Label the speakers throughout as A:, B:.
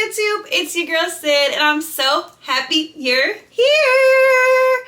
A: YouTube? It's your girl Sid, and I'm so happy you're here.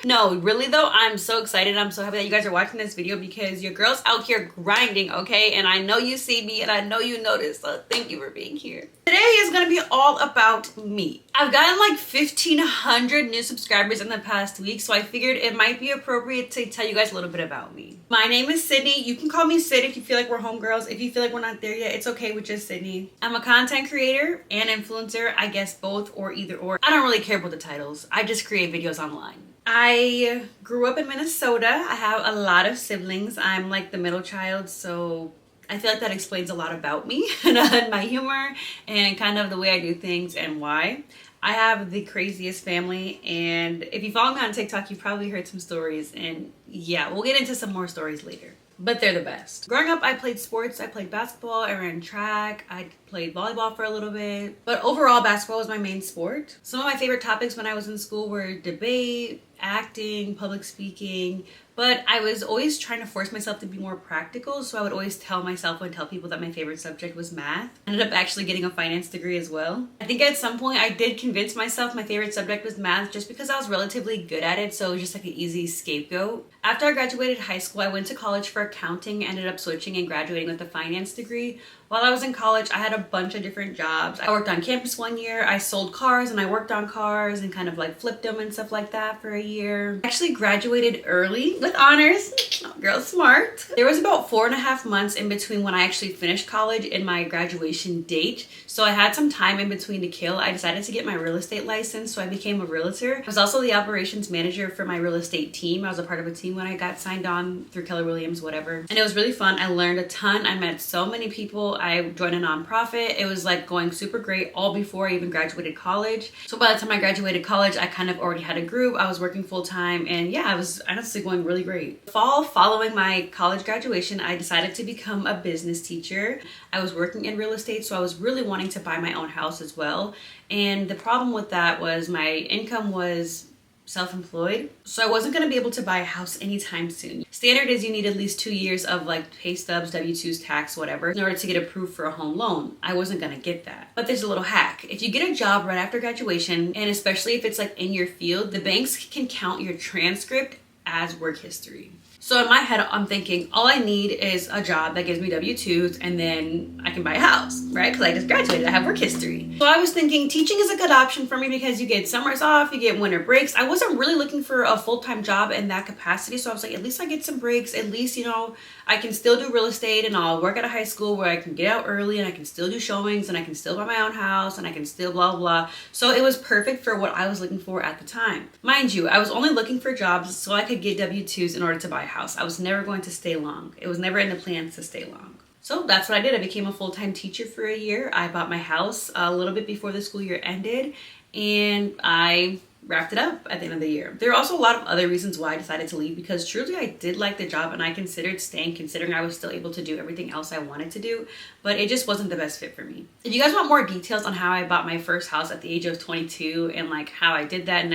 A: No, really though, I'm so excited. I'm so happy that you guys are watching this video because your girl's out here grinding, okay? And I know you see me and I know you noticed, so thank you for being here. Today is gonna be all about me. I've gotten like 1,500 new subscribers in the past week, so I figured it might be appropriate to tell you guys a little bit about me. My name is Sydney. You can call me Sid if you feel like we're homegirls. If you feel like we're not there yet, it's okay with just Sydney. I'm a content creator and influencer. I guess both or either or. I don't really care about the titles. I just create videos online. I grew up in Minnesota. I have a lot of siblings. I'm like the middle child, so I feel like that explains a lot about me and my humor and kind of the way I do things and why. I have the craziest family, and if you follow me on TikTok, you've probably heard some stories, and yeah, we'll get into some more stories later. But they're the best. Growing up, I played sports. I played basketball, I ran track, I played volleyball for a little bit. But overall, basketball was my main sport. Some of my favorite topics when I was in school were debate, acting, public speaking. But I was always trying to force myself to be more practical, so I would always tell myself and tell people that my favorite subject was math. I ended up actually getting a finance degree as well. I think at some point I did convince myself my favorite subject was math just because I was relatively good at it, so it was just like an easy scapegoat. After I graduated high school, I went to college for accounting, ended up switching and graduating with a finance degree. While I was in college, I had a bunch of different jobs. I worked on campus one year, I sold cars and I worked on cars and kind of like flipped them and stuff like that for a year. I actually graduated early with honors. Oh, girl smart. There was about 4.5 months in between when I actually finished college and my graduation date. So I had some time in between to kill. I decided to get my real estate license, so I became a realtor. I was also the operations manager for my real estate team. I was a part of a team when I got signed on through Keller Williams, whatever. And it was really fun. I learned a ton. I met so many people. I joined a nonprofit. It was like going super great all before I even graduated college. So by the time I graduated college, I kind of already had a group. I was working full time, and yeah, I was honestly going really great. Fall following my college graduation, I decided to become a business teacher. I was working in real estate, so I was really wanting to buy my own house as well. And the problem with that was my income was self-employed, so I wasn't going to be able to buy a house anytime soon. Standard is you need at least 2 years of like pay stubs, W-2s, tax, whatever, in order to get approved for a home loan. I wasn't going to get that. But there's a little hack. If you get a job right after graduation, and especially if it's like in your field, the banks can count your transcript as work history. So in my head, I'm thinking all I need is a job that gives me W-2s and then I can buy a house, right? Because I just graduated, I have work history. So I was thinking teaching is a good option for me because you get summers off, you get winter breaks. I wasn't really looking for a full-time job in that capacity. So I was like, at least I get some breaks. At least, you know, I can still do real estate and I'll work at a high school where I can get out early and I can still do showings and I can still buy my own house and I can still blah, blah. So it was perfect for what I was looking for at the time. Mind you, I was only looking for jobs so I could get W-2s in order to buy a house. I was never going to stay long. It was never in the plans to stay long. So that's what I did. I became a full-time teacher for a year. I bought my house a little bit before the school year ended, and I wrapped it up at the end of the year. There are also a lot of other reasons why I decided to leave, because truly I did like the job and I considered staying, considering I was still able to do everything else I wanted to do, but it just wasn't the best fit for me. If you guys want more details on how I bought my first house at the age of 22 and like how I did that and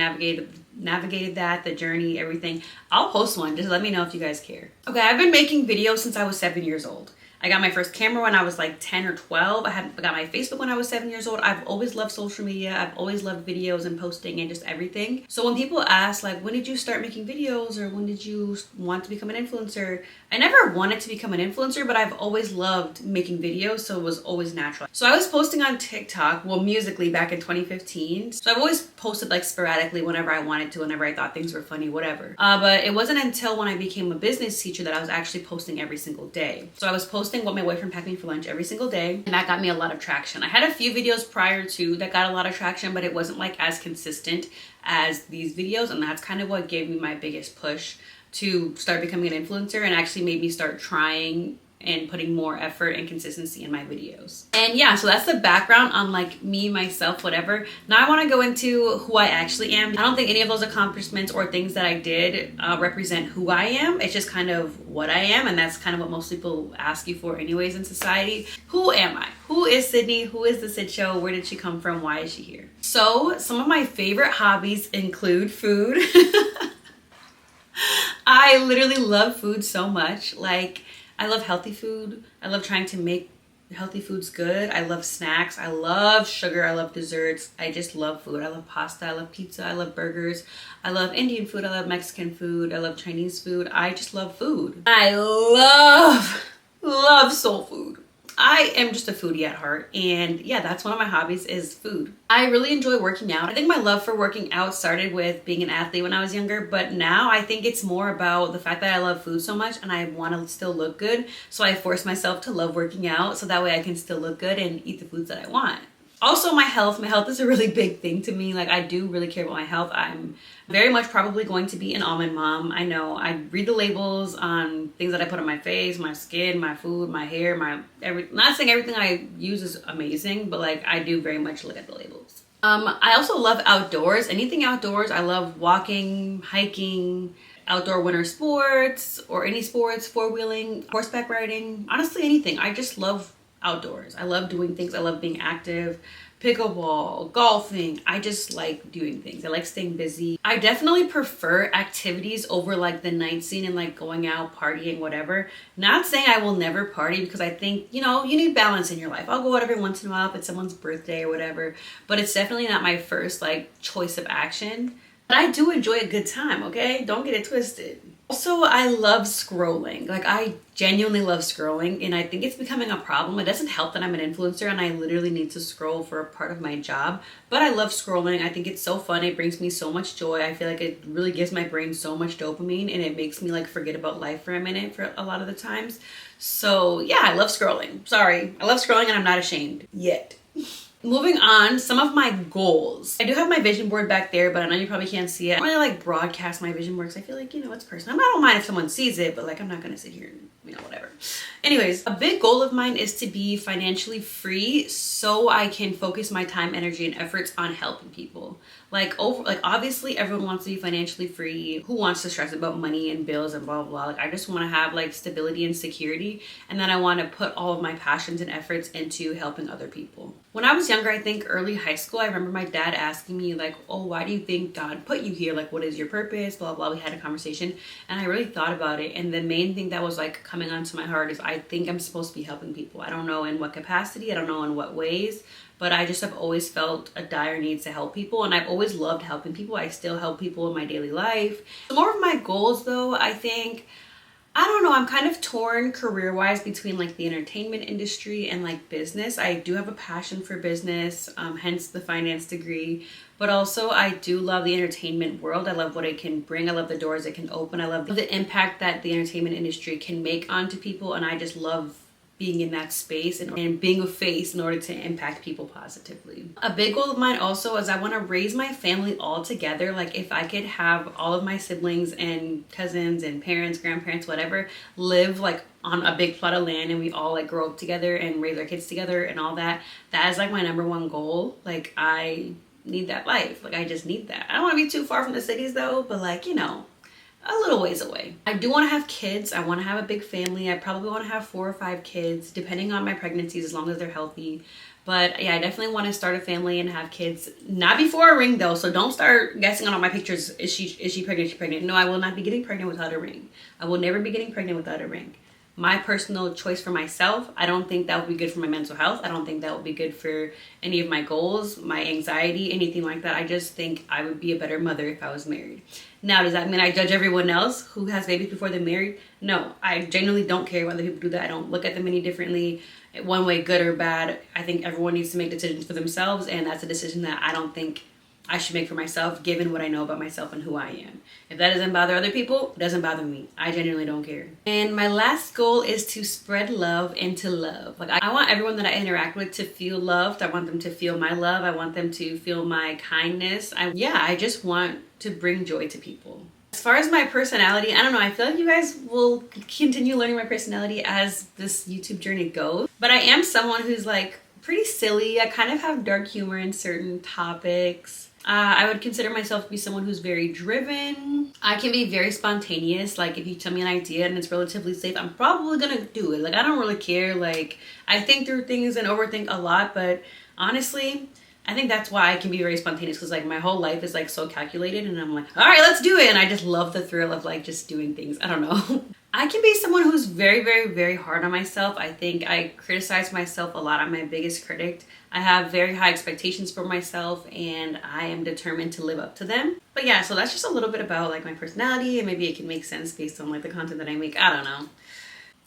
A: navigated that, the journey, everything, I'll post one. Just let me know if you guys care. Okay, I've been making videos since I was 7 years old. I got my first camera when I was like 10 or 12. I got my Facebook when I was 7 years old. I've always loved social media. I've always loved videos and posting and just everything. So when people ask like, when did you start making videos or when did you want to become an influencer? I never wanted to become an influencer, but I've always loved making videos, so it was always natural. So I was posting on TikTok, well, Musically back in 2015. So I've always posted like sporadically whenever I wanted to, whenever I thought things were funny, whatever. But it wasn't until when I became a business teacher that I was actually posting every single day. So I was posting what my boyfriend packed me for lunch every single day, and that got me a lot of traction. I had a few videos prior to that got a lot of traction, but it wasn't like as consistent as these videos, and that's kind of what gave me my biggest push to start becoming an influencer and actually made me start trying and putting more effort and consistency in my videos. And yeah, so that's the background on like me, myself, whatever. Now I want to go into who I actually am. I don't think any of those accomplishments or things that I did represent who I am. It's just kind of what I am, and that's kind of what most people ask you for anyways in society. Who am I? Who is Sydney? Who is the Sid Show? Where did she come from? Why is she here? So some of my favorite hobbies include food. I literally love food so much. Like, I love healthy food. I love trying to make healthy food's good. I love snacks. I love sugar. I love desserts. I just love food. I love pasta. I love pizza. I love burgers. I love Indian food. I love Mexican food. I love Chinese food. I just love food. I love soul food. I am just a foodie at heart, and yeah, that's one of my hobbies is food. I really enjoy working out. I think my love for working out started with being an athlete when I was younger, but now I think it's more about the fact that I love food so much and I want to still look good, so I force myself to love working out so that way I can still look good and eat the foods that I want. Also, my health is a really big thing to me. Like, I do really care about my health. I'm very much probably going to be an almond mom. I know. I read the labels on things that I put on my face, my skin, my food, my hair, not saying everything I use is amazing, but like, I do very much look at the labels. I also love outdoors. Anything outdoors. I love walking, hiking, outdoor winter sports, or any sports, four-wheeling, horseback riding, honestly anything. I just love outdoors. I love doing things. I love being active, pickleball, golfing. I just like doing things. I like staying busy. I definitely prefer activities over like the night scene and like going out, partying, whatever. Not saying I will never party, because I think, you know, you need balance in your life. I'll go out every once in a while if it's someone's birthday or whatever, but it's definitely not my first like choice of action. But I do enjoy a good time, okay? Don't get it twisted. Also, I love scrolling. Like, I genuinely love scrolling, and I think it's becoming a problem. It doesn't help that I'm an influencer and I literally need to scroll for a part of my job, but I love scrolling. I think it's so fun. It brings me so much joy. I feel like it really gives my brain so much dopamine, and it makes me like forget about life for a minute for a lot of the times. So yeah, I love scrolling. Sorry, I love scrolling and I'm not ashamed yet. Moving on, some of my goals. I do have my vision board back there, but I know you probably can't see it. I don't really like broadcast my vision board because I feel like, you know, it's personal. I don't mind if someone sees it, but like, I'm not gonna sit here and, you know, whatever. Anyways, a big goal of mine is to be financially free so I can focus my time, energy, and efforts on helping people. Like obviously everyone wants to be financially free. Who wants to stress about money and bills and blah, blah, blah. Like, I just want to have like stability and security. And then I want to put all of my passions and efforts into helping other people. When I was younger, I think early high school, I remember my dad asking me like, oh, why do you think God put you here? Like, what is your purpose? Blah, blah. We had a conversation and I really thought about it. And the main thing that was like coming onto my heart is I think I'm supposed to be helping people. I don't know in what capacity. I don't know in what ways. But I just have always felt a dire need to help people, and I've always loved helping people. I still help people in my daily life. More of my goals though, I think, I don't know, I'm kind of torn career-wise between like the entertainment industry and like business. I do have a passion for business, hence the finance degree, but also I do love the entertainment world. I love what it can bring. I love the doors it can open. I love the impact that the entertainment industry can make onto people, and I just love being in that space and being a face in order to impact people positively. A big goal of mine also is I want to raise my family all together. Like, if I could have all of my siblings and cousins and parents, grandparents, whatever, live like on a big plot of land and we all like grow up together and raise our kids together and all that. That is like my number one goal. Like, I need that life. Like, I just need that. I don't want to be too far from the cities though, but like, you know, a little ways away. I do want to have kids. I want to have a big family. I probably want to have 4 or 5 kids, depending on my pregnancies, as long as they're healthy. But yeah, I definitely want to start a family and have kids. Not before a ring though, so don't start guessing on all my pictures. Is she pregnant? Is she pregnant? No, I will not be getting pregnant without a ring. I will never be getting pregnant without a ring. My personal choice for myself, I don't think that would be good for my mental health. I don't think that would be good for any of my goals, my anxiety, anything like that. I just think I would be a better mother if I was married. Now, does that mean I judge everyone else who has babies before they're married? No, I genuinely don't care whether people do that. I don't look at them any differently, one way, good or bad. I think everyone needs to make decisions for themselves, and that's a decision that I don't think I should make for myself, given what I know about myself and who I am. If that doesn't bother other people, it doesn't bother me. I genuinely don't care. And my last goal is to spread love and to love. Like, I want everyone that I interact with to feel loved. I want them to feel my love. I want them to feel my kindness. I just want to bring joy to people. As far as my personality, I don't know, I feel like you guys will continue learning my personality as this YouTube journey goes. But I am someone who's like pretty silly. I kind of have dark humor in certain topics. I would consider myself to be someone who's very driven. I can be very spontaneous. Like, if you tell me an idea and it's relatively safe, I'm probably gonna do it. Like, I don't really care. Like, I think through things and overthink a lot, but honestly, I think that's why I can be very spontaneous, because like my whole life is like so calculated and I'm like, all right, let's do it. And I just love the thrill of like just doing things. I don't know. I can be someone who's very, very, very hard on myself. I think I criticize myself a lot. I'm my biggest critic. I have very high expectations for myself and I am determined to live up to them. But yeah, so that's just a little bit about like my personality, and maybe it can make sense based on like the content that I make. I don't know.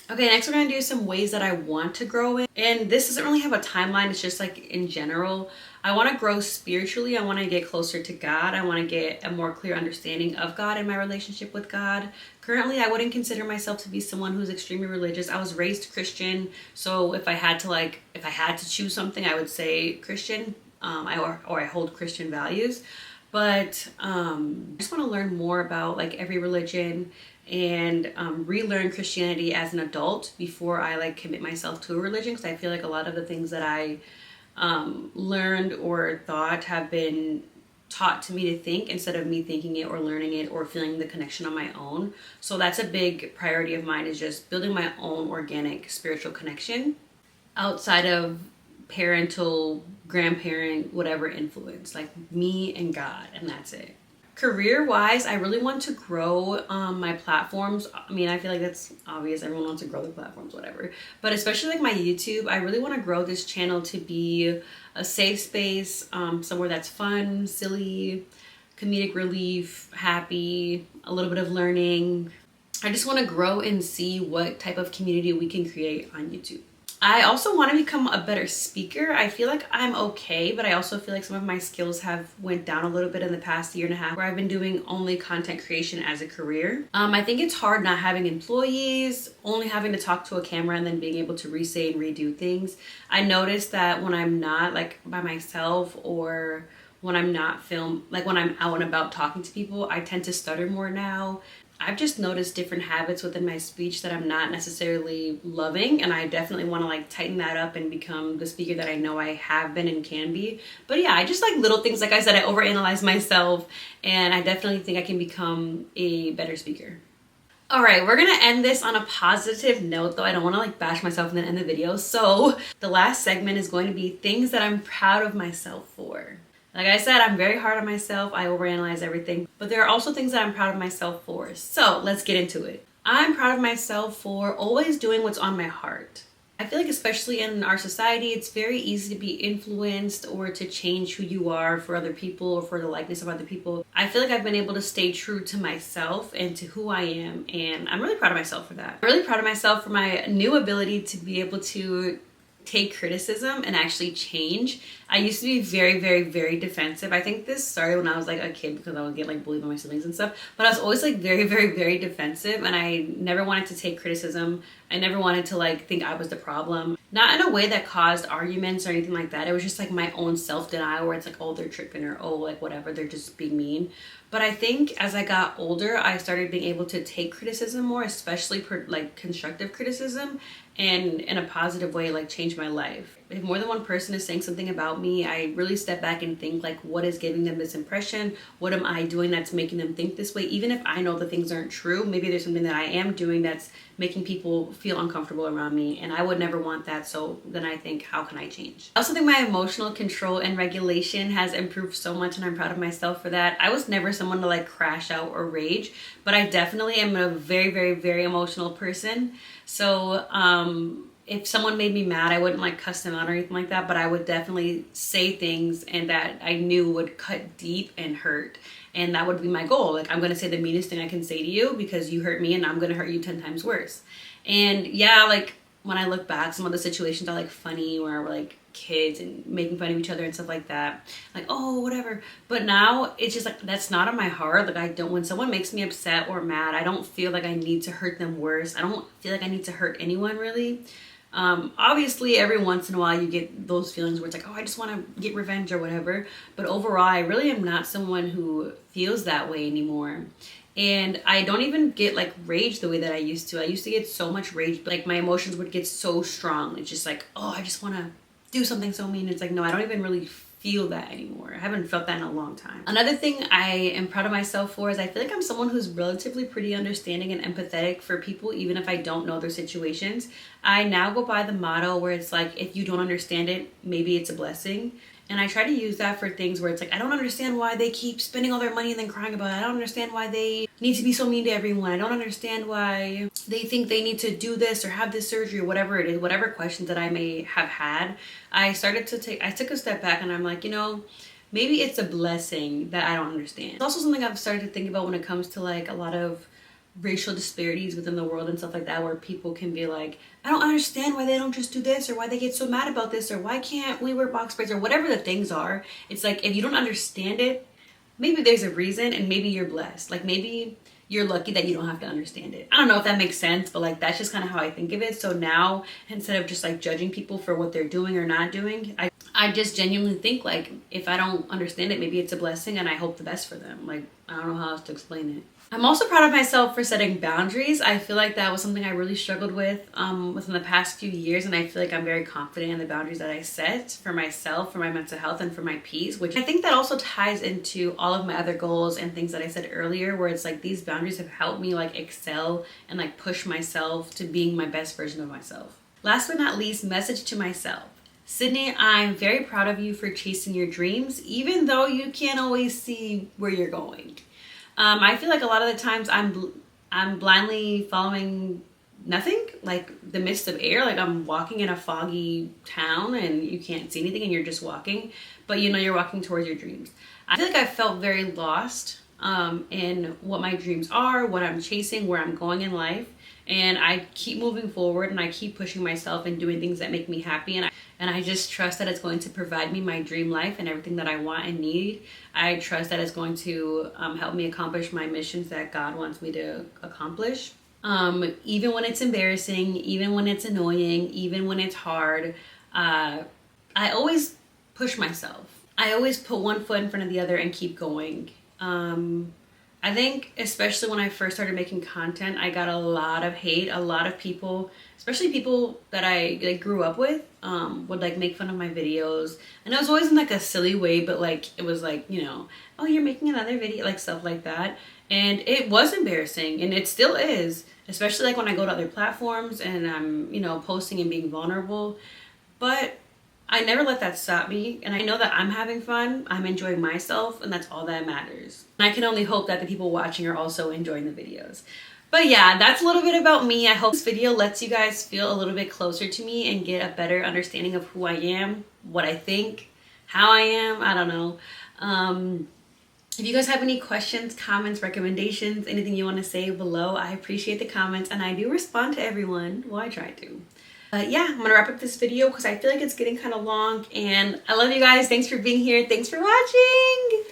A: Okay, next we're gonna do some ways that I want to grow in. And this doesn't really have a timeline, it's just like in general. I wanna grow spiritually, I wanna get closer to God, I wanna get a more clear understanding of God and my relationship with God. Currently, I wouldn't consider myself to be someone who's extremely religious. I was raised Christian, so if I had to choose something, I would say Christian, or I hold Christian values. But I just wanna learn more about like every religion and relearn Christianity as an adult before I like commit myself to a religion, because I feel like a lot of the things that I learned or thought have been taught to me to think instead of me thinking it or learning it or feeling the connection on my own. So that's a big priority of mine, is just building my own organic spiritual connection outside of parental, grandparent, whatever influence, like me and God, and that's it. Career-wise, I really want to grow my platforms. I mean, I feel like that's obvious. Everyone wants to grow their platforms, whatever. But especially like my YouTube, I really want to grow this channel to be a safe space, somewhere that's fun, silly, comedic relief, happy, a little bit of learning. I just want to grow and see what type of community we can create on YouTube. I also want to become a better speaker. I feel like I'm okay, but I also feel like some of my skills have went down a little bit in the past year and a half, where I've been doing only content creation as a career. I think it's hard not having employees, only having to talk to a camera and then being able to re-say and redo things. I noticed that when I'm not like by myself, or when I'm not like when I'm out and about talking to people, I tend to stutter more now. I've just noticed different habits within my speech that I'm not necessarily loving, and I definitely want to like tighten that up and become the speaker that I know I have been and can be. But yeah, I just like little things. Like I said, I overanalyze myself, and I definitely think I can become a better speaker. All right, we're gonna end this on a positive note, though I don't want to like bash myself and then end the video. So the last segment is going to be things that I'm proud of myself for. Like I said, I'm very hard on myself. I overanalyze everything, but there are also things that I'm proud of myself for. So let's get into it. I'm proud of myself for always doing what's on my heart. I feel like especially in our society, it's very easy to be influenced or to change who you are for other people or for the likeness of other people. I feel like I've been able to stay true to myself and to who I am, and I'm really proud of myself for that. I'm really proud of myself for my new ability to be able to take criticism and actually change. I used to be very, very, very defensive. I think this started when I was like a kid, because I would get like bullied by my siblings and stuff, but I was always like very, very, very defensive, and I never wanted to take criticism. I never wanted to like think I was the problem. Not in a way that caused arguments or anything like that. It was just like my own self-denial, where it's like, oh, they're tripping, or oh, like whatever, they're just being mean. But I think as I got older, I started being able to take criticism more, especially like constructive criticism, and in a positive way, like change my life. If more than one person is saying something about me, I really step back and think like, what is giving them this impression? What am I doing that's making them think this way? Even if I know the things aren't true, maybe there's something that I am doing that's making people feel uncomfortable around me, and I would never want that. So then I think, how can I change? I also think my emotional control and regulation has improved so much, and I'm proud of myself for that. I was never someone to like crash out or rage, but I definitely am a very, very, very emotional person. So if someone made me mad, I wouldn't like cuss them out or anything like that, but I would definitely say things and that I knew would cut deep and hurt. And that would be my goal. Like, I'm gonna say the meanest thing I can say to you because you hurt me, and I'm gonna hurt you 10 times worse. And yeah, like when I look back, some of the situations are like funny, where we're like kids and making fun of each other and stuff like that. Like, oh, whatever. But now it's just like, that's not on my heart. Like, I don't, when someone makes me upset or mad, I don't feel like I need to hurt them worse. I don't feel like I need to hurt anyone really. Obviously every once in a while you get those feelings where it's like, oh, I just want to get revenge or whatever. But overall, I really am not someone who feels that way anymore. And I don't even get like rage the way that I used to. I used to get so much rage, but like my emotions would get so strong. It's just like, oh, I just want to do something so mean. It's like, no, I don't even really feel that anymore. I haven't felt that in a long time. Another thing I am proud of myself for is I feel like I'm someone who's relatively pretty understanding and empathetic for people, even if I don't know their situations. I now go by the motto where it's like, if you don't understand it, maybe it's a blessing. And I try to use that for things where it's like, I don't understand why they keep spending all their money and then crying about it. I don't understand why they need to be so mean to everyone. I don't understand why they think they need to do this or have this surgery or whatever it is, whatever questions that I may have had. I took a step back and I'm like, you know, maybe it's a blessing that I don't understand. It's also something I've started to think about when it comes to like a lot of racial disparities within the world and stuff like that, where people can be like, I don't understand why they don't just do this, or why they get so mad about this, or why can't we wear box braids, or whatever the things are. It's like, if you don't understand it, maybe there's a reason, and maybe you're blessed. Like, maybe you're lucky that you don't have to understand it. I don't know if that makes sense, but like, that's just kind of how I think of it. So now, instead of just like judging people for what they're doing or not doing, I just genuinely think like, if I don't understand it, maybe it's a blessing, and I hope the best for them. Like, I don't know how else to explain it. I'm also proud of myself for setting boundaries. I feel like that was something I really struggled with within the past few years, and I feel like I'm very confident in the boundaries that I set for myself, for my mental health, and for my peace, which I think that also ties into all of my other goals and things that I said earlier, where it's like these boundaries have helped me like excel and like push myself to being my best version of myself. Last but not least, message to myself. Sydney, I'm very proud of you for chasing your dreams, even though you can't always see where you're going. I feel like a lot of the times I'm blindly following nothing, like the mist of air. Like, I'm walking in a foggy town and you can't see anything and you're just walking, but you know you're walking towards your dreams. I feel like I felt very lost in what my dreams are, what I'm chasing, where I'm going in life. And I keep moving forward and I keep pushing myself and doing things that make me happy. And I just trust that it's going to provide me my dream life and everything that I want and need. I trust that it's going to help me accomplish my missions that God wants me to accomplish. Even when it's embarrassing, even when it's annoying, even when it's hard, I always push myself. I always put one foot in front of the other and keep going. I think especially when I first started making content, I got a lot of hate. A lot of people, especially people that I like grew up with, would like make fun of my videos. And it was always in like a silly way, but like it was like, you know, oh, you're making another video, like stuff like that. And it was embarrassing, and it still is, especially like when I go to other platforms and I'm, you know, posting and being vulnerable. But I never let that stop me, and I know that I'm having fun, I'm enjoying myself, and that's all that matters. And I can only hope that the people watching are also enjoying the videos. But yeah, that's a little bit about me. I hope this video lets you guys feel a little bit closer to me and get a better understanding of who I am, what I think, how I am, I don't know. If you guys have any questions, comments, recommendations, anything you want to say below, I appreciate the comments, and I do respond to everyone. Well, I try to. Yeah, I'm gonna wrap up this video because I feel like it's getting kind of long, and I love you guys. Thanks for being here. Thanks for watching.